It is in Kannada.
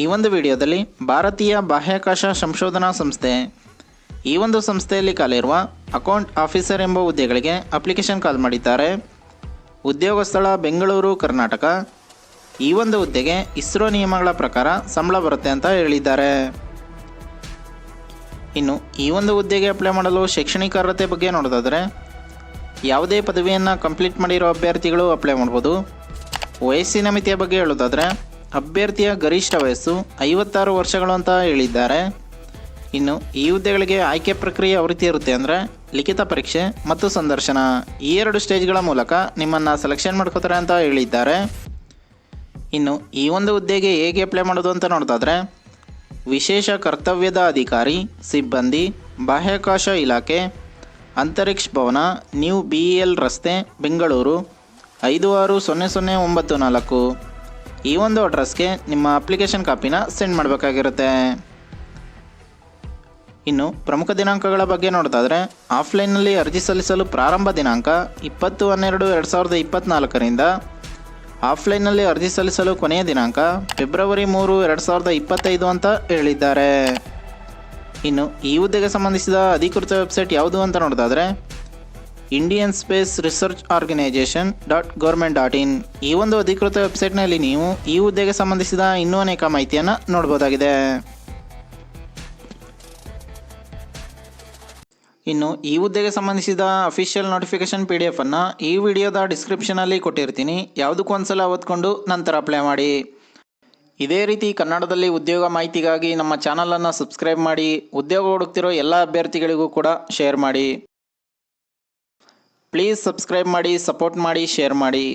ಈ ಒಂದು ವಿಡಿಯೋದಲ್ಲಿ ಭಾರತೀಯ ಬಾಹ್ಯಾಕಾಶ ಸಂಶೋಧನಾ ಸಂಸ್ಥೆ ಈ ಒಂದು ಸಂಸ್ಥೆಯಲ್ಲಿ ಖಾಲಿರುವ ಅಕೌಂಟ್ ಆಫೀಸರ್ ಎಂಬ ಹುದ್ದೆಗಳಿಗೆ ಅಪ್ಲಿಕೇಶನ್ ಕಾಲ್ ಮಾಡಿದ್ದಾರೆ. ಉದ್ಯೋಗ ಸ್ಥಳ ಬೆಂಗಳೂರು, ಕರ್ನಾಟಕ. ಈ ಒಂದು ಹುದ್ದೆಗೆ ಇಸ್ರೋ ನಿಯಮಗಳ ಪ್ರಕಾರ ಸಂಬಳ ಬರುತ್ತೆ ಅಂತ ಹೇಳಿದ್ದಾರೆ. ಇನ್ನು ಈ ಒಂದು ಹುದ್ದೆಗೆ ಅಪ್ಲೈ ಮಾಡಲು ಶೈಕ್ಷಣಿಕ ಅರ್ಹತೆ ಬಗ್ಗೆ ನೋಡೋದಾದರೆ ಯಾವುದೇ ಪದವಿಯನ್ನು ಕಂಪ್ಲೀಟ್ ಮಾಡಿರೋ ಅಭ್ಯರ್ಥಿಗಳು ಅಪ್ಲೈ ಮಾಡ್ಬೋದು. ವಯಸ್ಸಿನ ಮಿತಿಯ ಬಗ್ಗೆ ಹೇಳೋದಾದರೆ ಅಭ್ಯರ್ಥಿಯ ಗರಿಷ್ಠ ವಯಸ್ಸು 56 ವರ್ಷಗಳು ಅಂತ ಹೇಳಿದ್ದಾರೆ. ಇನ್ನು ಈ ಹುದ್ದೆಗಳಿಗೆ ಆಯ್ಕೆ ಪ್ರಕ್ರಿಯೆ ಯಾವ ರೀತಿ ಇರುತ್ತೆ ಅಂದರೆ ಲಿಖಿತ ಪರೀಕ್ಷೆ ಮತ್ತು ಸಂದರ್ಶನ, ಈ 2 ಸ್ಟೇಜ್ಗಳ ಮೂಲಕ ನಿಮ್ಮನ್ನು ಸೆಲೆಕ್ಷನ್ ಮಾಡ್ಕೋತಾರೆ ಅಂತ ಹೇಳಿದ್ದಾರೆ. ಇನ್ನು ಈ ಒಂದು ಹುದ್ದೆಗೆ ಹೇಗೆ ಅಪ್ಲೈ ಮಾಡೋದು ಅಂತ ನೋಡೋದಾದರೆ ವಿಶೇಷ ಕರ್ತವ್ಯದ ಅಧಿಕಾರಿ ಸಿಬ್ಬಂದಿ, ಬಾಹ್ಯಾಕಾಶ ಇಲಾಖೆ, ಅಂತರಿಕ್ಷ ಭವನ, ನ್ಯೂ BEL ರಸ್ತೆ, ಬೆಂಗಳೂರು 560094. ಈ ಒಂದು ಅಡ್ರೆಸ್ಗೆ ನಿಮ್ಮ ಅಪ್ಲಿಕೇಶನ್ ಕಾಪಿನ ಸೆಂಡ್ ಮಾಡಬೇಕಾಗಿರುತ್ತೆ. ಇನ್ನು ಪ್ರಮುಖ ದಿನಾಂಕಗಳ ಬಗ್ಗೆ ನೋಡೋದಾದರೆ ಆಫ್ಲೈನ್ನಲ್ಲಿ ಅರ್ಜಿ ಸಲ್ಲಿಸಲು ಪ್ರಾರಂಭ ದಿನಾಂಕ 20/12/2024ರಿಂದ, ಆಫ್ಲೈನ್ನಲ್ಲಿ ಅರ್ಜಿ ಸಲ್ಲಿಸಲು ಕೊನೆಯ ದಿನಾಂಕ ಫೆಬ್ರವರಿ 3, 2025 ಅಂತ ಹೇಳಿದ್ದಾರೆ. ಇನ್ನು ಈ ಹುದ್ದೆಗೆ ಸಂಬಂಧಿಸಿದ ಅಧಿಕೃತ ವೆಬ್ಸೈಟ್ ಯಾವುದು ಅಂತ ನೋಡೋದಾದರೆ Indian space research organisation .gov.in. ಈ ಒಂದು ಅಧಿಕೃತ ವೆಬ್ಸೈಟ್ನಲ್ಲಿ ನೀವು ಈ ಹುದ್ದೆಗೆ ಸಂಬಂಧಿಸಿದ ಇನ್ನೂ ಅನೇಕ ಮಾಹಿತಿಯನ್ನು ನೋಡ್ಬೋದಾಗಿದೆ. ಇನ್ನು ಈ ಹುದ್ದೆಗೆ ಸಂಬಂಧಿಸಿದ ಅಫಿಷಿಯಲ್ ನೋಟಿಫಿಕೇಶನ್ PDF ಅನ್ನು ಈ ವಿಡಿಯೋದ ಡಿಸ್ಕ್ರಿಪ್ಷನಲ್ಲಿ ಕೊಟ್ಟಿರ್ತೀನಿ. ಯಾವುದಕ್ಕೂ ಒಂದ್ಸಲ ಓದ್ಕೊಂಡು ನಂತರ ಅಪ್ಲೈ ಮಾಡಿ. ಇದೇ ರೀತಿ ಕನ್ನಡದಲ್ಲಿ ಉದ್ಯೋಗ ಮಾಹಿತಿಗಾಗಿ ನಮ್ಮ ಚಾನಲನ್ನು ಸಬ್ಸ್ಕ್ರೈಬ್ ಮಾಡಿ. ಉದ್ಯೋಗ ಹುಡುಕ್ತಿರೋ ಎಲ್ಲ ಅಭ್ಯರ್ಥಿಗಳಿಗೂ ಕೂಡ ಶೇರ್ ಮಾಡಿ. ಪ್ಲೀಸ್ ಸಬ್ಸ್ಕ್ರೈಬ್ ಮಾಡಿ, ಸಪೋರ್ಟ್ ಮಾಡಿ, ಶೇರ್ ಮಾಡಿ.